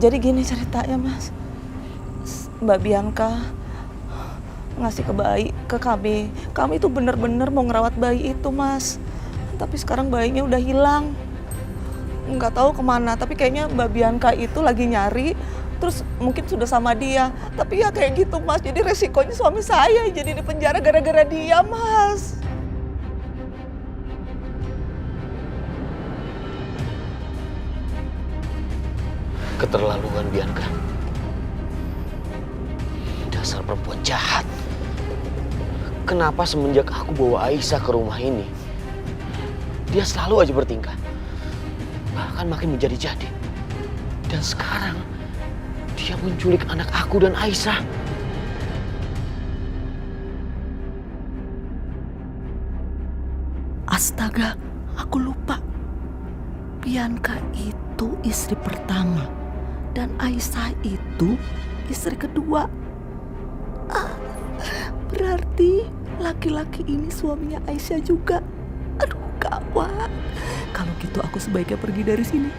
Jadi gini ceritanya Mas, Mbak Bianca ngasih ke kami. Kami itu bener-bener mau ngerawat bayi itu Mas. Tapi sekarang bayinya udah hilang. Nggak tahu kemana, tapi kayaknya Mbak Bianca itu lagi nyari. Terus mungkin sudah sama dia. Tapi ya kayak gitu Mas, jadi resikonya suami saya jadi di penjara gara-gara dia Mas. Keterlaluan Bianca. Dasar perempuan jahat. Kenapa semenjak aku bawa Aisyah ke rumah ini, dia selalu aja bertingkah. Bahkan makin menjadi-jadi. Dan sekarang, dia menculik anak aku dan Aisyah. Astaga, aku lupa. Bianca itu istri pertama. Dan Aisyah itu istri kedua. Berarti laki-laki ini suaminya Aisyah juga. Aduh, gawat. Kalau gitu aku sebaiknya pergi dari sini.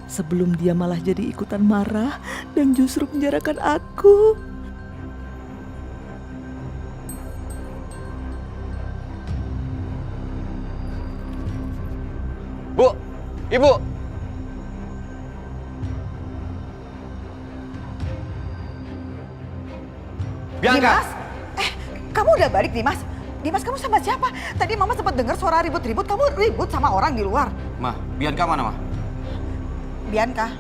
Sebelum dia malah jadi ikutan marah dan justru menjarakan aku. Bu, Ibu. Bianca. Dimas, kamu udah balik Dimas? Dimas, kamu sama siapa? Tadi Mama sempat dengar suara ribut-ribut, kamu ribut sama orang di luar. Ma, Bianca mana, Ma? Bianca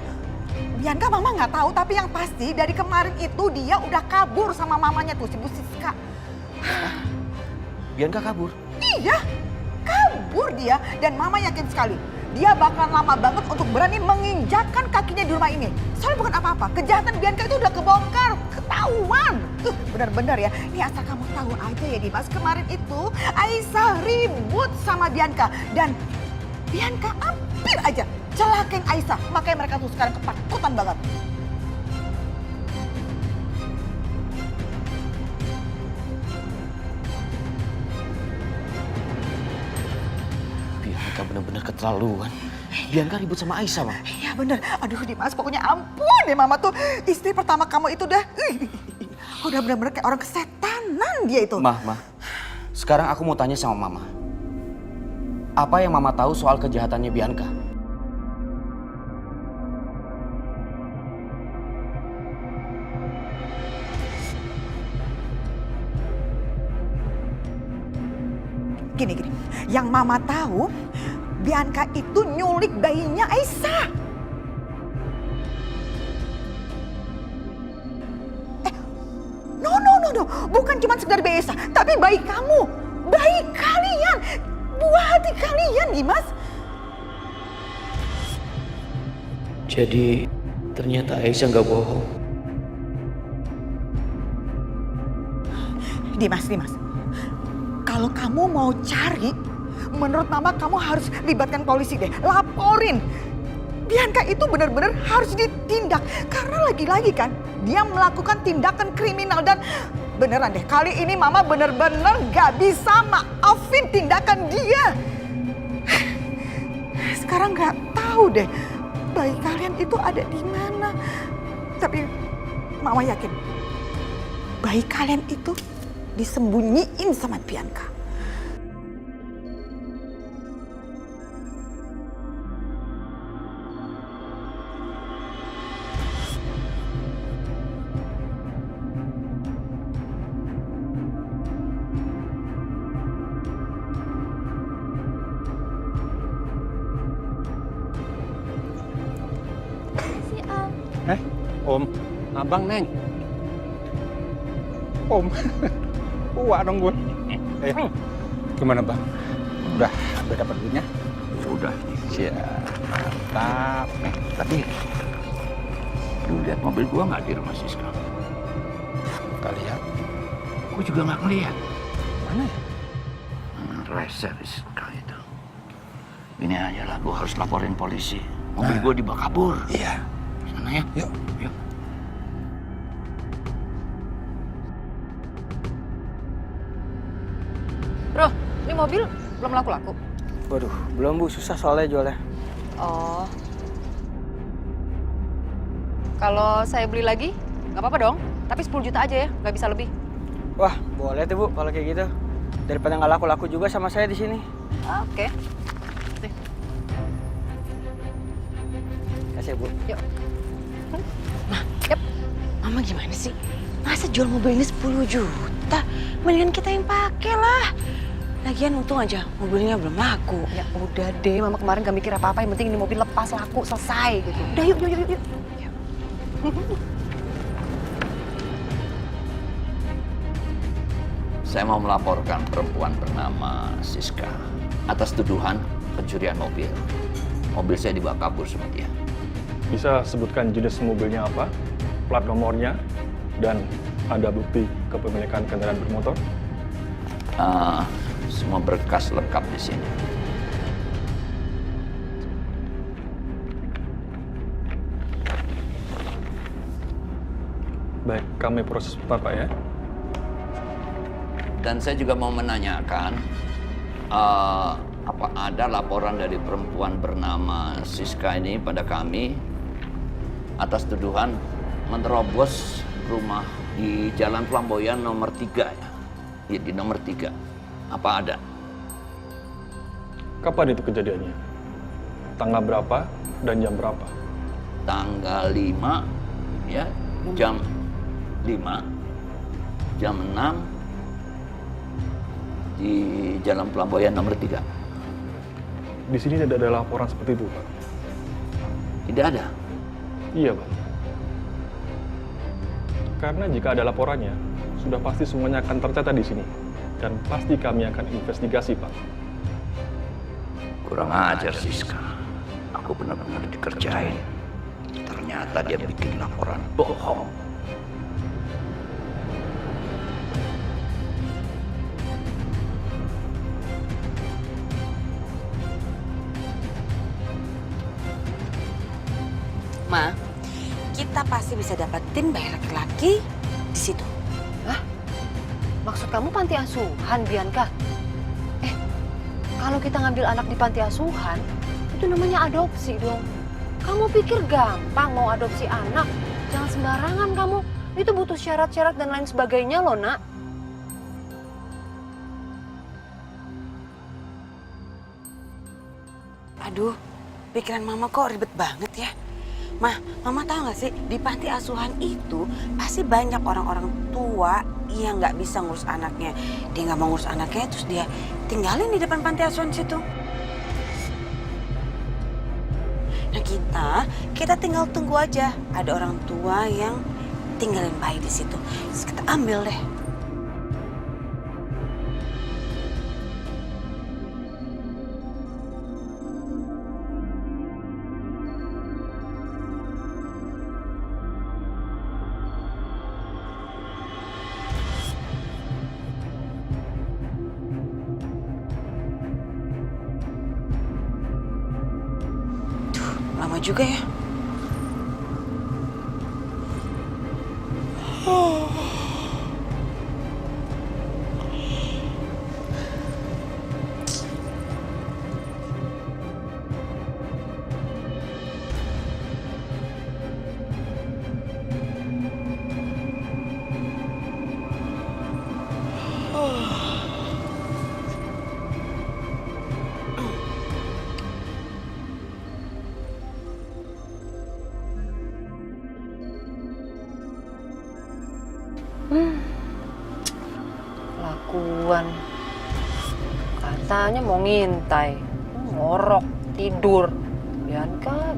Mama nggak tahu, tapi yang pasti dari kemarin itu dia udah kabur sama mamanya tuh, si Bu Siska. Bianca kabur? Iya, kabur dia. Dan Mama yakin sekali, dia bakal lama banget untuk berani menginjakkan kakinya di rumah ini. Soalnya bukan apa-apa, kejahatan Bianca itu udah kebongkar, ketahuan. Benar-benar ya, ini asal kamu tahu aja ya Dimas, kemarin itu Aisyah ribut sama Bianca. Dan Bianca hampir aja celakain Aisyah, makanya mereka tuh sekarang ketakutan banget. Bianca benar-benar keterlaluan. Bianca ribut sama Aisyah, Ma. Iya bener, aduh Dimas, pokoknya ampun ya Mama tuh. Istri pertama kamu itu udah bener-bener kayak orang kesetanan dia itu. Ma. Sekarang aku mau tanya sama Mama. Apa yang Mama tahu soal kejahatannya Bianca? Gini, yang Mama tahu, Bianca itu nyulik bayinya Aisyah. No, bukan cuma sekedar bayi Aisyah, tapi bayi kamu, bayi kalian, buah hati kalian, Dimas. Jadi ternyata Aisyah nggak bohong. Dimas, kalau kamu mau cari, menurut Mama kamu harus libatkan polisi deh, laporin. Bianca itu benar-benar harus ditindak karena lagi-lagi kan dia melakukan tindakan kriminal. Dan beneran deh, kali ini Mama benar-benar gak bisa maafin tindakan dia. Sekarang gak tahu deh bayi kalian itu ada di mana. Tapi Mama yakin bayi kalian itu disembunyiin sama Bianca. Om, abang Neng. Om, tua dong gue. Gimana bang? Udah dapat duitnya? Udah. Siap, mantap. Tapi lu lihat mobil gua nggak di rumah Siska? Kita lihat. Gua juga nggak ngeliat. Mana ya? Reser Siska itu. Ini aja lah, gua harus laporin polisi. Mobil gua dibawa kabur. Iya. Sana ya. Yuk. Bro, ini mobil belum laku-laku? Waduh, belum Bu, susah soalnya jualnya. Oh. Kalau saya beli lagi, nggak apa-apa dong. Tapi 10 juta aja ya, nggak bisa lebih. Wah, boleh tuh Bu kalau kayak gitu. Daripada nggak laku-laku juga sama saya di sini. Oke. Nih, Kasih Bu. yuk. Mama gimana sih? Masa jual mobil ini 10 juta? Mendingan kita yang pakai lah. Lagian untung aja mobilnya belum laku. Ya udah deh, Mama kemarin gak mikir apa-apa. Yang penting ini mobil lepas, laku, selesai gitu. Udah yuk. Saya mau melaporkan perempuan bernama Siska atas tuduhan pencurian mobil. Mobil saya dibawa kabur sama dia. Bisa sebutkan jenis mobilnya apa, plat nomornya, dan ada bukti kepemilikan kendaraan bermotor? Semua berkas lengkap di sini. Baik, kami proses Bapak ya. Dan saya juga mau menanyakan, apa ada laporan dari perempuan bernama Siska ini pada kami atas tuduhan menerobos rumah di Jalan Flamboyan nomor 3 ya? Ya, di nomor 3. Apa ada? Kapan itu kejadiannya? Tanggal berapa dan jam berapa? Tanggal 5 ya, jam 5, jam 6 di Jalan Flamboyan nomor 3. Di sini tidak ada laporan seperti itu, Pak. Tidak ada. Iya, Pak. Karena jika ada laporannya, sudah pasti semuanya akan tercatat di sini. Dan pasti kami akan investigasi, Pak. Kurang ajar Siska. Aku benar-benar dikerjain. Ternyata dia bikin laporan bohong. Ma, kita pasti bisa dapetin bayi laki-laki di situ. Maksud kamu panti asuhan, Bianca? Kalau kita ngambil anak di panti asuhan, itu namanya adopsi dong. Kamu pikir gampang mau adopsi anak? Jangan sembarangan kamu. Itu butuh syarat-syarat dan lain sebagainya loh, Nak. Aduh, pikiran Mama kok ribet banget ya. Mama tahu nggak sih, di panti asuhan itu pasti banyak orang-orang tua yang nggak bisa ngurus anaknya. Dia nggak mau ngurus anaknya, terus dia tinggalin di depan panti asuhan situ. Nah kita tinggal tunggu aja ada orang tua yang tinggalin bayi di situ. Terus kita ambil deh. Lama juga ya. Kelakuan. Katanya mau ngintai. Ngorok, tidur. Bianca.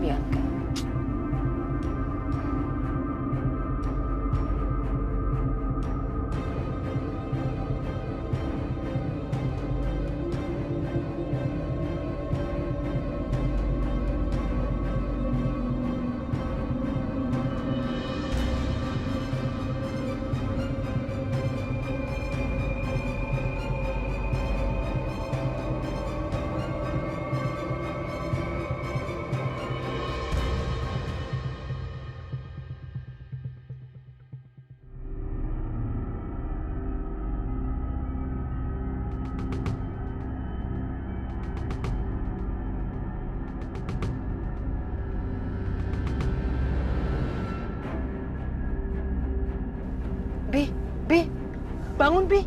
bangun, Bi.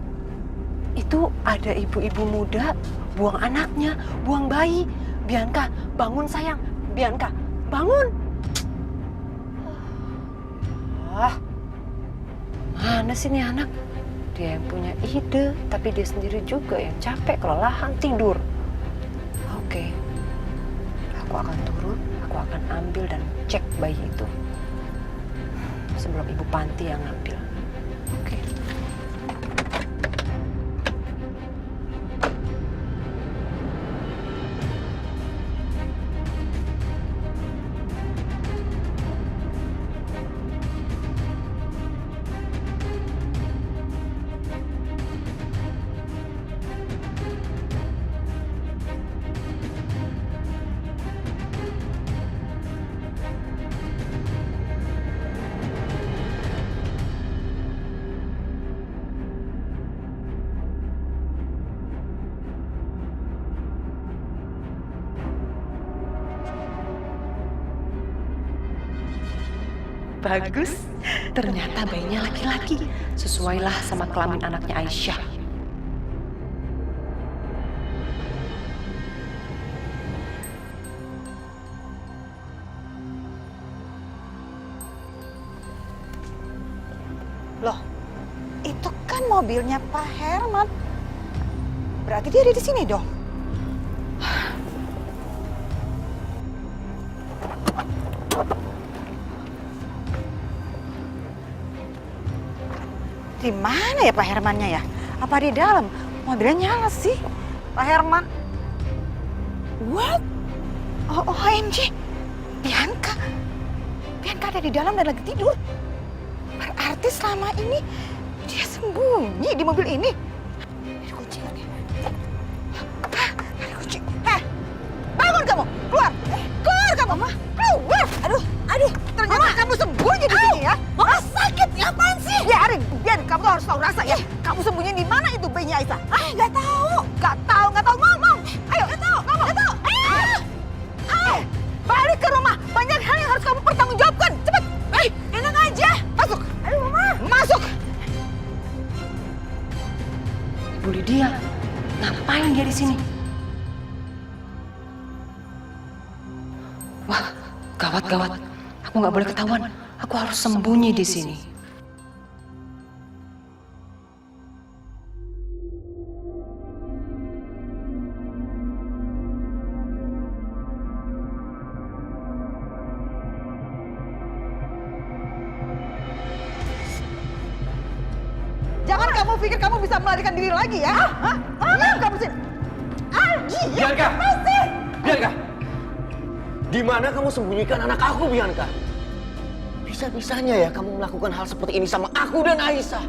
Itu ada ibu-ibu muda buang anaknya, buang bayi. Bianca, bangun sayang. Bianca, bangun. Mana sih nih anak? Dia yang punya ide, tapi dia sendiri juga yang capek, kelelahan, tidur. Oke, aku akan turun, aku akan ambil dan cek bayi itu. Sebelum Ibu Panti yang ngambil. Oke. Bagus, ternyata bayinya laki-laki. Sesuailah sama kelamin anaknya Aisyah. Loh, itu kan mobilnya Pak Herman. Berarti dia ada di sini dong. Di mana ya Pak Hermannya ya? Apa di dalam? Mobilnya nyala sih. Pak Herman. What? Oh, OMG. Bianca. Bianca ada di dalam dan lagi tidur. Berarti selama ini dia sembunyi di mobil ini. Ada kunci lagi. Ada kunci. Bangun kamu. Keluar. Keluar kamu. Mama. Keluar. Aduh. Ternyata kamu sembunyi di sini ya. Mama sakit ya, apaan sih? Biarin. Kamu tuh harus tahu rasa ya. Kamu sembunyi di mana itu bayinya Aisyah? Nggak tahu. Ngomong. Ayo. Nggak tahu. Ayo. Balik ke rumah. Banyak hal yang harus kamu pertanggungjawabkan. Cepet. Enak aja. Masuk. Ayo Mama. Masuk. Ibu Lydia, ngapain dia di sini? Wah, gawat. Aku nggak boleh ketahuan. Aku harus sembunyi di sini. Jangan kamu pikir kamu bisa melarikan diri lagi ya. Diam kamu sini. Bianca! Bianca! Di mana kamu sembunyikan anak aku, Bianca? Bisa-bisanya ya kamu melakukan hal seperti ini sama aku dan Aisyah.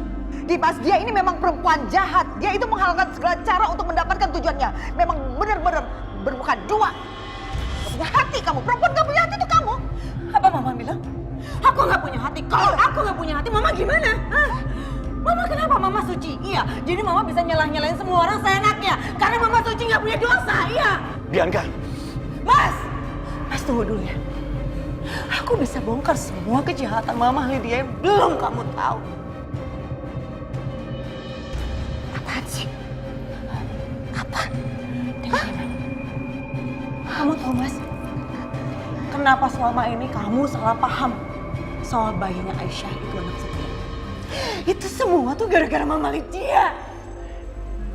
Dimas, dia ini memang perempuan jahat. Dia itu menghalalkan segala cara untuk mendapatkan tujuannya. Memang benar-benar bermuka dua. Gak punya hati kamu. Perempuan gak punya hati itu kamu. Apa Mama bilang? Aku nggak punya hati. Kalau aku nggak punya hati, Mama gimana? Mama kenapa? Mama suci. Iya. Jadi Mama bisa nyalahin semua orang seenaknya. Karena Mama suci nggak punya dosa. Iya. Bianca! Mas tunggu dulu ya. Aku bisa bongkar semua kejahatan Mama Lydia yang belum kamu tahu. Apaan sih? Apa? Kamu tahu Mas? Kenapa selama ini kamu salah paham soal bayinya Aisyah itu anak setia? Itu semua tuh gara-gara Mama Lydia.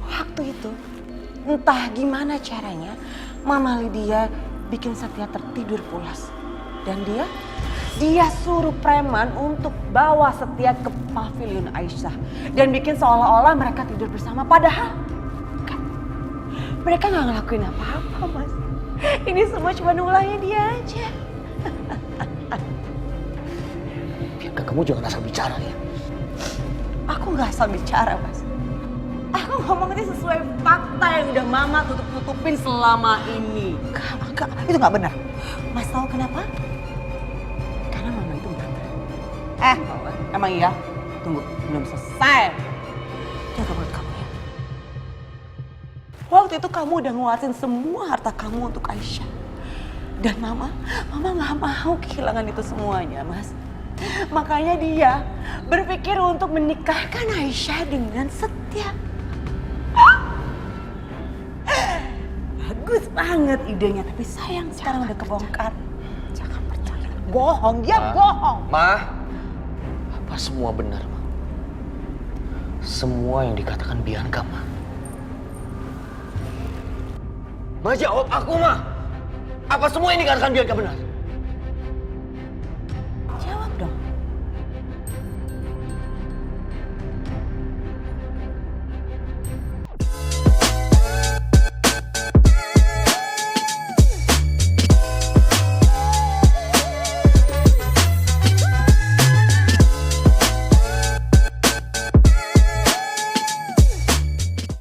Waktu itu, entah gimana caranya, Mama Lydia bikin Setia tertidur pulas. Dan dia suruh preman untuk bawa Setia ke pavilion Aisyah. Dan bikin seolah-olah mereka tidur bersama. Padahal kan, mereka nggak ngelakuin apa-apa, Mas. Ini semua cuma ulahnya dia aja. Bianca, kamu jangan asal bicara ya. Aku nggak asal bicara, Mas. Aku ngomong ini sesuai fakta yang udah Mama tutup-tutupin selama ini. Enggak, itu nggak benar. Mas tahu kenapa? Karena Mama itu benar. Emang iya? Tunggu, belum selesai. Jaga mulut kamu ya. Waktu itu kamu udah ngeluarin semua harta kamu untuk Aisyah. Dan Mama nggak mau kehilangan itu semuanya, Mas. Makanya dia berpikir untuk menikahkan Aisyah dengan Setia. Bagus banget idenya, tapi sayang sekarang udah kebongkar. Jangan percaya. Bohong, dia bohong. Ma, apa semua benar, Ma? Semua yang dikatakan Bianca, Ma. Ma, jawab aku, Ma. Apa semua yang dikatakan Bianca benar?